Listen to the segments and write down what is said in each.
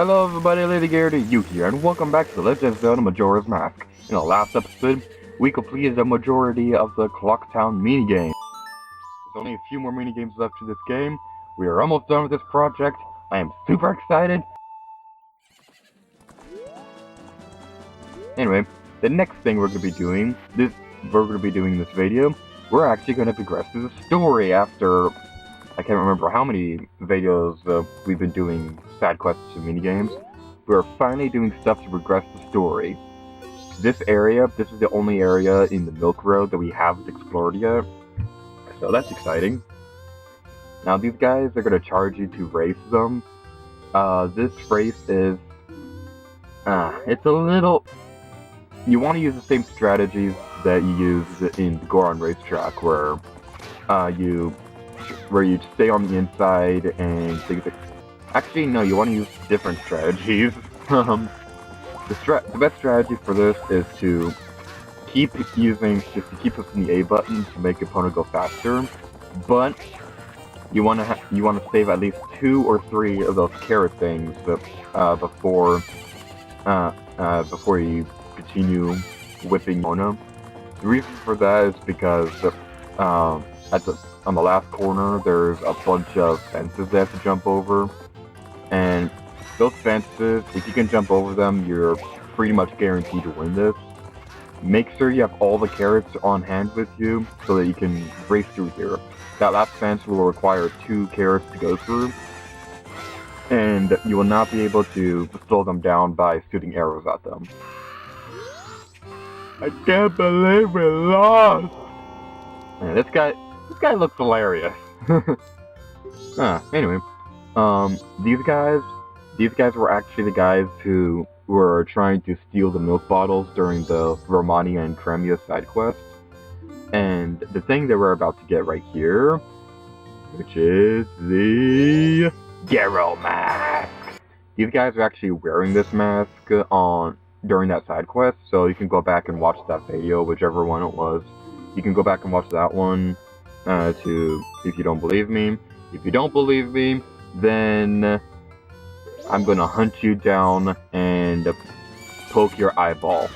Hello everybody, Lady Garrett you here, and welcome back to the Legend of Zelda Majora's Mask. In the last episode, we completed the majority of the Clocktown minigame. There's only a few more minigames left to this game. We are almost done with this project. I am super excited. Anyway, the next thing we're going to be doing, in this video, we're actually going to progress through the story after, I can't remember how many videos we've been doing side quests and minigames. We're finally doing stuff to progress the story. This is the only area in the Milk Road that we haven't explored yet, so that's exciting. Now these guys are going to charge you to race them. This race is, it's a little, you want to use the same strategies that you use in the Goron racetrack, where you stay on the inside and things like... Actually, no, you want to use different strategies. The best strategy for this is to keep pressing the A button to make your opponent go faster, but you want to save at least 2 or 3 of those carrot things before you continue whipping Mona. The reason for that is because on the last corner there's a bunch of fences they have to jump over, and those fences, if you can jump over them, you're pretty much guaranteed to win this. Make sure you have all the carrots on hand with you so that you can race through here. That last fence will require 2 carrots to go through, and you will not be able to slow them down by shooting arrows at them. I can't believe we lost! Man, this guy looks hilarious. Anyway, these guys were actually the guys who were trying to steal the milk bottles during the Romania and Cremia side quests. And the thing that we're about to get right here, which is the Garo mask. These guys are actually wearing this mask during that side quest, so you can go back and watch that video, whichever one it was. You can go back and watch that one if you don't believe me. If you don't believe me, then I'm gonna hunt you down and poke your eyeball.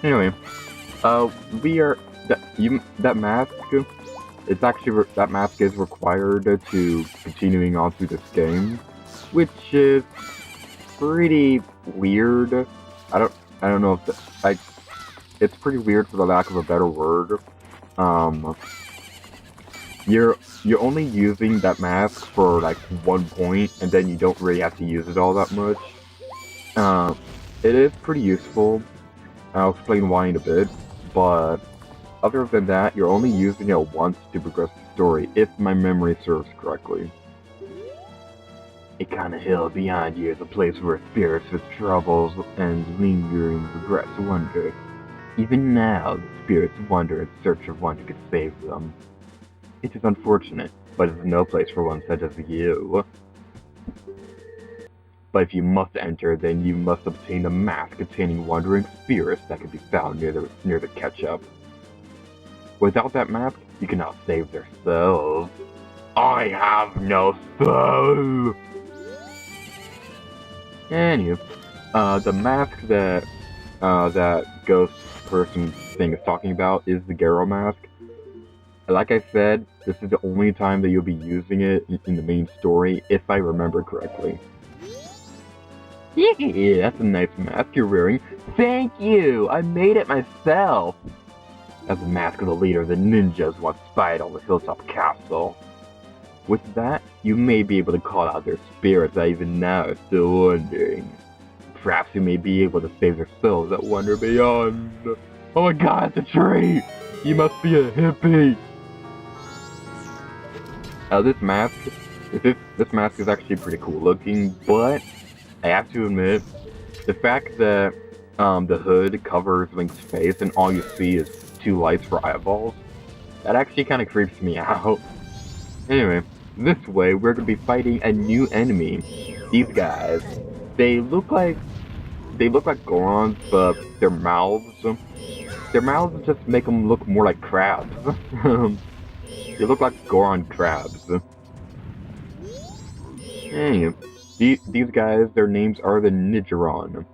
Anyway, that mask is required to continuing on through this game, which is pretty weird. I don't know if it's pretty weird for the lack of a better word. You're only using that mask for like 1 point, and then you don't really have to use it all that much. It is pretty useful. I'll explain why in a bit, but other than that, you're only using it once to progress the story, if my memory serves correctly. Ikana Hill beyond you is a place where spirits with troubles and lingering regrets wander. Even now, the spirits wander in search of one who could save them. It is unfortunate, but it is no place for one such as you. But if you must enter, then you must obtain a mask containing wandering spirits that can be found near the ketchup. Without that mask, you cannot save their souls. I have no soul! Anywho, the mask that ghost person thing is talking about is the Garo mask. Like I said, this is the only time that you'll be using it in the main story, if I remember correctly. Yeah, that's a nice mask you're wearing. Thank you! I made it myself! That's the mask of the leader of the ninjas once spied on the hilltop castle. With that, you may be able to call out their spirits that even now are still wandering. Perhaps you may be able to save their souls that wander beyond. Oh my god, it's a tree! You must be a hippie! This mask is actually pretty cool looking, but I have to admit, the fact that the hood covers Link's face and all you see is 2 lights for eyeballs, that actually kind of creeps me out. Anyway, this way we're going to be fighting a new enemy. These guys, they look like Gorons, but their mouths just make them look more like crabs. They look like Goron crabs. Anyway, These guys, their names are the Nijiron.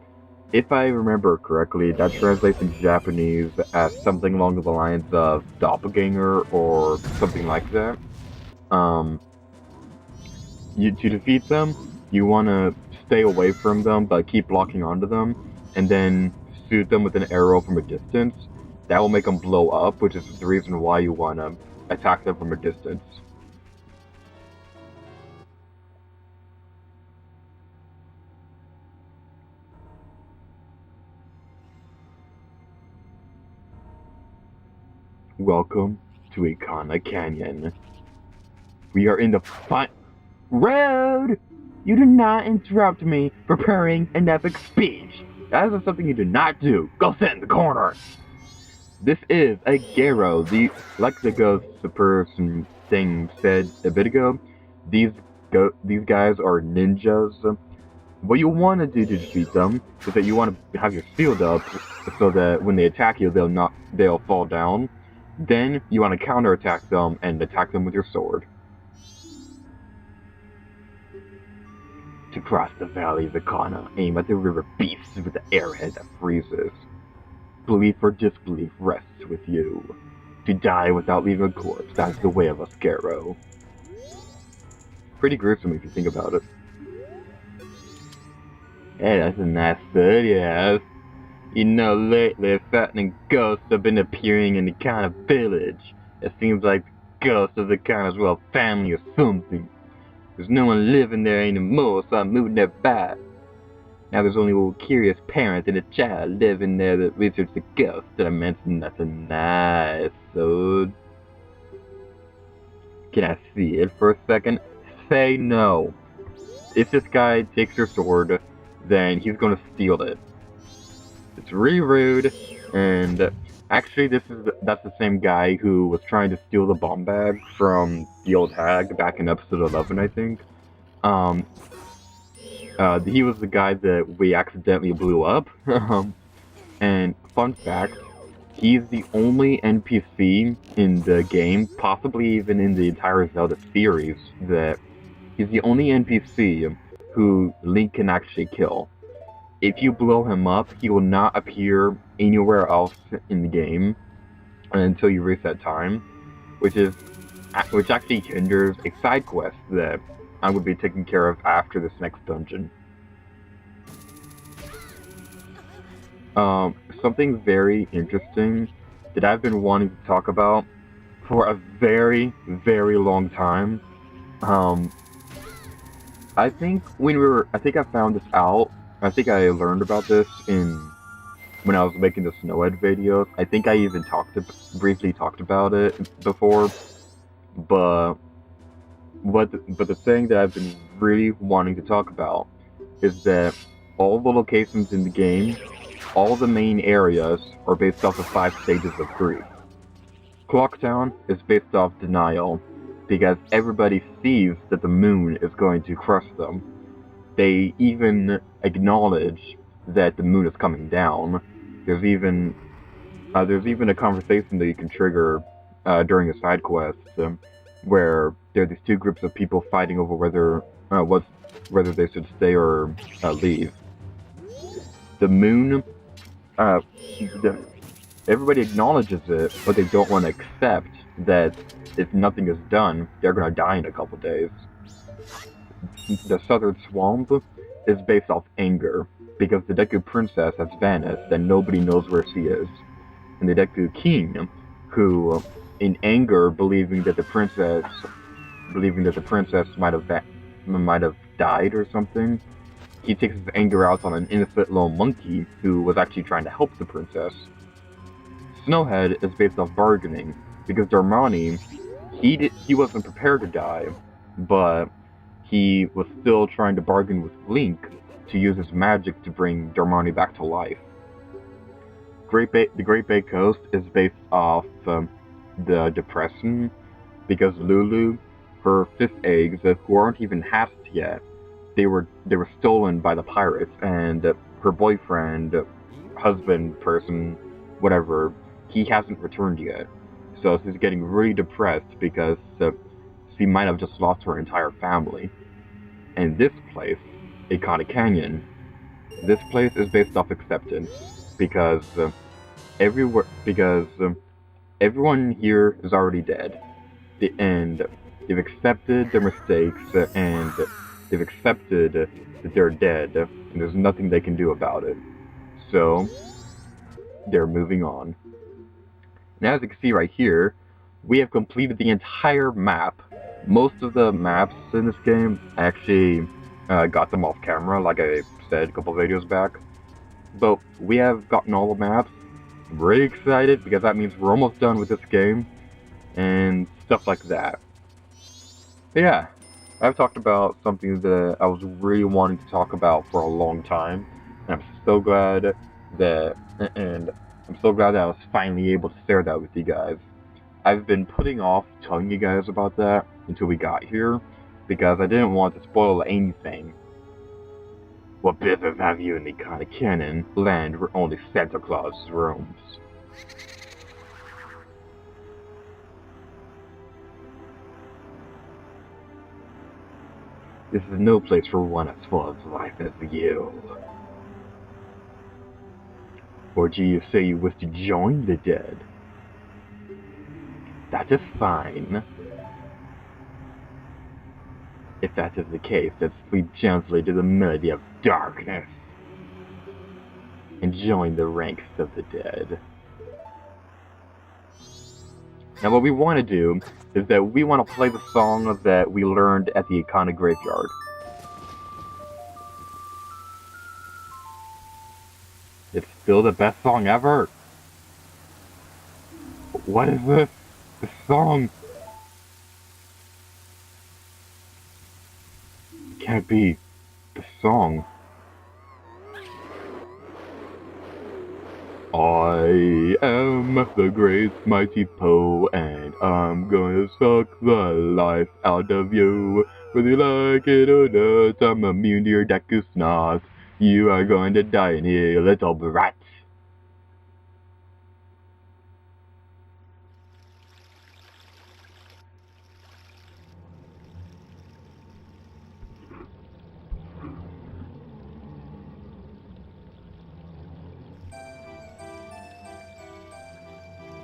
If I remember correctly, that translates into Japanese as something along the lines of doppelganger or something like that. Um, to defeat them, you want to stay away from them, but keep locking onto them, and then shoot them with an arrow from a distance. That will make them blow up, which is the reason why you want to attack them from a distance. Welcome to Ikana Canyon. We are in the road! You do not interrupt me preparing an epic speech. That is something you do not do. Go sit in the corner. This is a Garo. Like the ghost the person thing said a bit ago, these guys are ninjas. What you want to do to defeat them is that you want to have your shield up so that when they attack you, they'll fall down. Then you want to counterattack them and attack them with your sword. To cross the valley of Ikana, aim at the river beasts with the arrowhead that freezes. Belief or disbelief rests with you. To die without leaving a corpse, that's the way of a scarrow. Pretty gruesome if you think about it. Hey, that's a nice bird you have. You know, lately, fattening ghosts have been appearing in the kind of village. It seems like the ghosts of the kind of well family or something. There's no one living there anymore, so I'm moving there back. Now there's only a little curious parent and a child living there that research the ghosts that I mentioned. That's a nice sword. Can I see it for a second? Say no. If this guy takes your sword, then he's gonna steal it. It's really rude, and actually that's the same guy who was trying to steal the bomb bag from the old hag back in episode 11, I think. He was the guy that we accidentally blew up. And fun fact, he's the only NPC in the game, possibly even in the entire Zelda series, that he's the only NPC who Link can actually kill. If you blow him up, he will not appear anywhere else in the game until you reset time, which actually hinders a side quest that I would be taking care of after this next dungeon. Something very interesting that I've been wanting to talk about for a very, very long time. I think I found this out. I think I learned about this when I was making the Snowhead videos. I think I even briefly talked about it before. But the thing that I've been really wanting to talk about is that all the locations in the game, all the main areas, are based off of 5 stages of grief. Clocktown is based off denial, because everybody sees that the moon is going to crush them. They even acknowledge that the moon is coming down. There's even a conversation that you can trigger during a side quest where there are these 2 groups of people fighting over whether they should stay or leave. The moon, everybody acknowledges it, but they don't want to accept that if nothing is done, they're going to die in a couple days. The Southern Swamp is based off anger, because the Deku Princess has vanished and nobody knows where she is. And the Deku King, who, in anger, believing that the princess might have died or something, he takes his anger out on an innocent little monkey who was actually trying to help the princess. Snowhead is based off bargaining, because Darmani, he wasn't prepared to die, but he was still trying to bargain with Link to use his magic to bring Darmani back to life. The Great Bay Coast is based off the Depression, because Lulu, her 5th eggs, who aren't even hatched yet, they were stolen by the pirates, and her boyfriend, husband, person, whatever, he hasn't returned yet. So she's getting really depressed because she might have just lost her entire family. And this place Ikana Canyon. This place is based off acceptance because everyone here is already dead, and they've accepted their mistakes, and they've accepted that they're dead, and there's nothing they can do about it. So they're moving on. And as you can see right here, we have completed the entire map. Most of the maps in this game, I actually got them off camera, like I said a couple videos back. But we have gotten all the maps. I'm really excited because that means we're almost done with this game and stuff like that. But yeah, I've talked about something that I was really wanting to talk about for a long time, and I'm so glad that I was finally able to share that with you guys. I've been putting off telling you guys about that until we got here because I didn't want to spoil anything. What business have you in the Ikana Canyon, land where only Santa Claus roams? This is no place for one as full of life as you. Or do you say you wish to join the dead? That is fine. If that is the case, then sleep gently to the melody of darkness and join the ranks of the dead. Now what we want to do is that we want to play the song that we learned at the Ikana graveyard. It's still the best song ever. What is this? The song can't be the song. I am the great mighty Poe, and I'm gonna suck the life out of you. Whether you like it or not, I'm immune to your Deku snot. You are going to die in here, you little brat.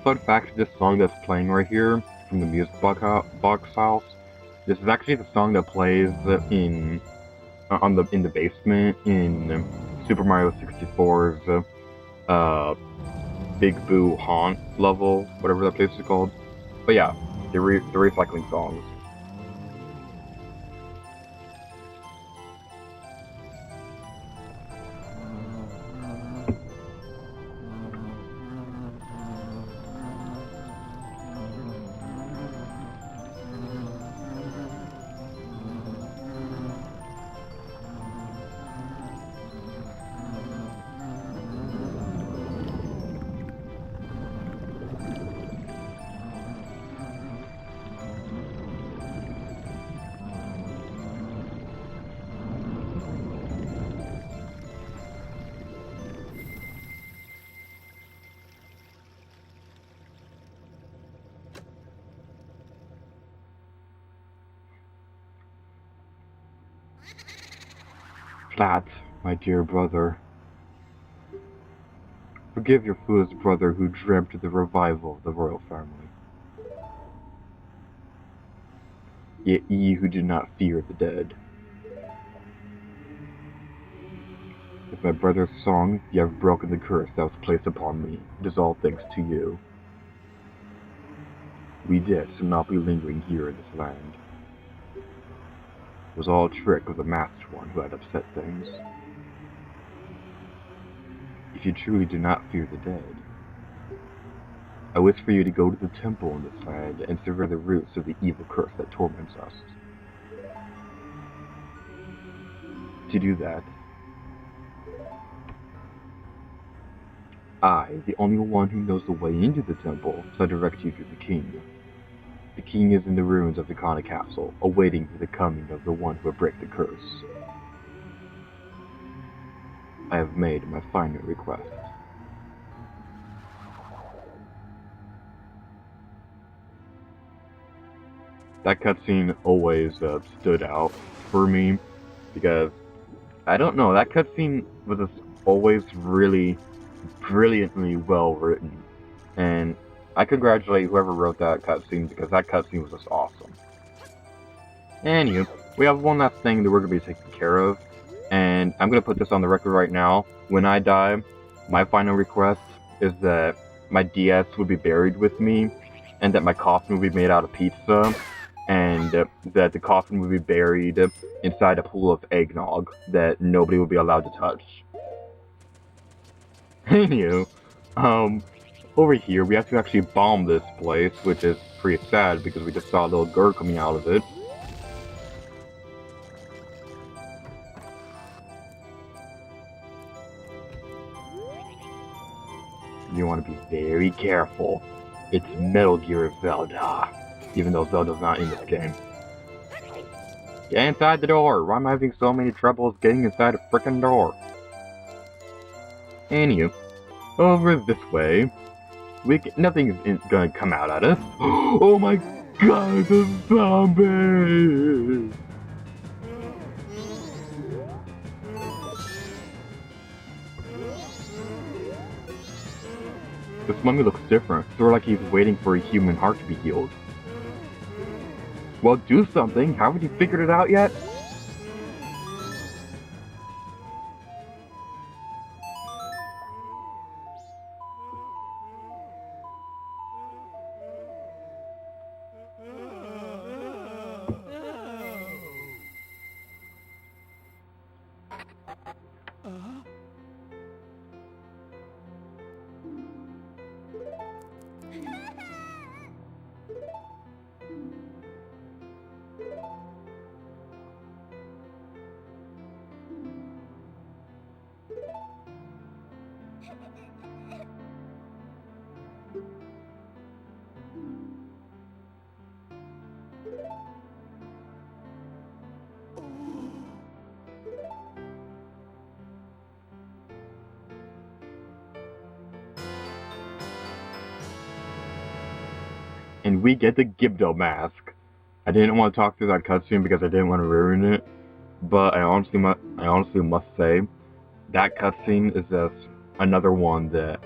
Fun fact, this song that's playing right here from the music box house, this is actually the song that plays in the basement in Super Mario 64's Big Boo Haunt level, whatever that place is called. But yeah, they're recycling songs. Platt, my dear brother, forgive your foolish brother who dreamt of the revival of the royal family. Yet ye who do not fear the dead. With my brother's song, ye have broken the curse that was placed upon me. It is all thanks to you. We dead shall not be lingering here in this land. It was all a trick of the masked one who had upset things. If you truly do not fear the dead, I wish for you to go to the temple in this land and sever the roots of the evil curse that torments us. To do that, I, the only one who knows the way into the temple, shall direct you to the king. The king is in the ruins of the Ikana Castle, awaiting for the coming of the one who will break the curse. I have made my final request. That cutscene always stood out for me because I don't know, that cutscene was just always really brilliantly well written. And I congratulate whoever wrote that cutscene because that cutscene was just awesome. Anywho, we have one last thing that we're going to be taking care of. And I'm going to put this on the record right now. When I die, my final request is that my DS would be buried with me, and that my coffin would be made out of pizza, and that the coffin would be buried inside a pool of eggnog that nobody would be allowed to touch. Anywho, over here we have to actually bomb this place, which is pretty sad because we just saw a little girl coming out of it. You want to be very careful. It's Metal Gear Zelda, even though Zelda's not in this game. Get inside the door! Why am I having so many troubles getting inside a frickin' door? Anywho, over this way, nothing is gonna come out at us. Oh my god, the zombie! This mummy looks different, sort of like he's waiting for a human heart to be healed. Well, do something! Haven't you figured it out yet? And we get the Gibdo mask. I didn't want to talk through that cutscene because I didn't want to ruin it, but I honestly must say that cutscene is just another one that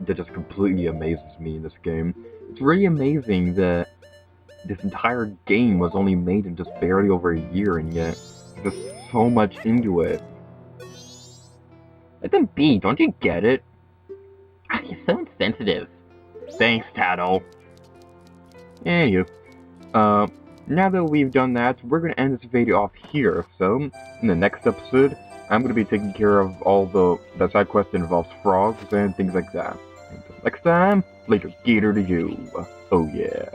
just completely amazes me in this game. It's really amazing that this entire game was only made in just barely over a year, and yet there's so much into it. Let them be, don't you get it? You're so insensitive. Thanks, Tattle. Anywho, now that we've done that, we're going to end this video off here. So, in the next episode, I'm going to be taking care of all the side quest that involves frogs and things like that. Until next time, later gator to you. Oh yeah.